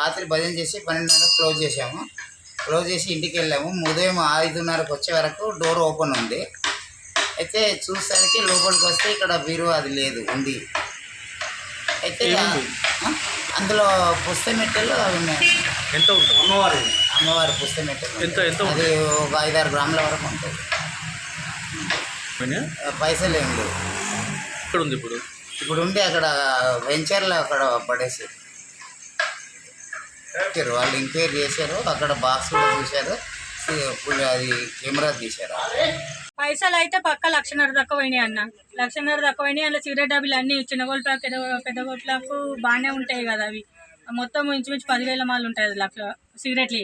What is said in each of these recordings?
రాత్రి భజన చేసి 12:30 క్లోజ్ చేసాము. క్లోజ్ చేసి ఇంటికి వెళ్ళాము. ఉదయం 5:30కి వచ్చే వరకు డోర్ ఓపెన్ ఉంది. అయితే చూసేసరికి లోపలికి వస్తే ఇక్కడ బీరువా అది లేదు, ఉంది. అయితే అందులో పుస్తమెట్టెలు అవి ఉన్నాయి. ఎంత ఉంటుంది? అమ్మవారి పుస్తమెట్టెలు ఎంత అది ఒక 5-6 గ్రాముల వరకు ఉంటుంది. పైసలు ఏం లేవు. ఇక్కడ ఉంది ఇప్పుడు ఉండి అక్కడ వెంచర్లో అక్కడ పడేసి వాళ్ళు ఎంక్వైరీ చేశారు. అక్కడ బాక్స్ కూడా చూశారు, అది కెమెరా తీశారు. పైసలు అయితే పక్క 1,50,000 దాకా పోయినాయి అన్న. 1,50,000 దాకా పోయినాయి. అందులో సిగరెట్ డబ్బులు అన్నీ చిన్న గోల్డ్ పెద్ద గోట్లకు బాగానే ఉంటాయి కదా. అవి మొత్తం ఇంచుమించు 10,000 మాలు ఉంటాయి. అది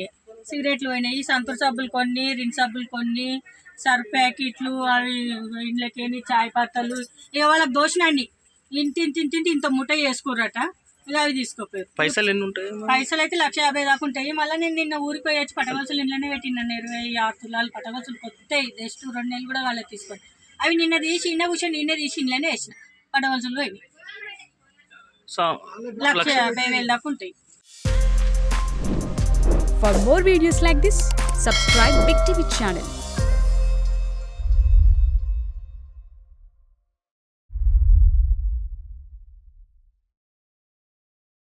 సిగరెట్లు పోయినాయి. సంతూర్ సబ్బులు కొన్ని, రిన్ సబ్బులు కొన్ని, సర్ఫ్ ప్యాకెట్లు, అవి ఇంట్లోకి చాయ్ పత్తలు, ఇక వాళ్ళకి దోషినండి ఇంటి ఇంత ముఠ వేసుకోరట. ఇక అవి తీసుకోపోయారు. పైసలు ఎన్ని ఉంటాయి? పైసలు అయితే 1,50,000 దాకా ఉంటాయి. మళ్ళీ నేను నిన్న ఊరికి పోయి వచ్చి పటగొలుసులు ఇంట్లోనే పెట్టినాను. 26 తులాలు పటగొలుసులు కొత్తాయి. జస్ట్ 2 నెలలు కూడా వాళ్ళకి తీసుకొని అవి నిన్న తీసి నిన్న తీసి ఇంట్లోనే వేసిన పటగొలుసులు పోయి 1,50,000 దాకా ఉంటాయి. For more videos like this, subscribe Big TV channel.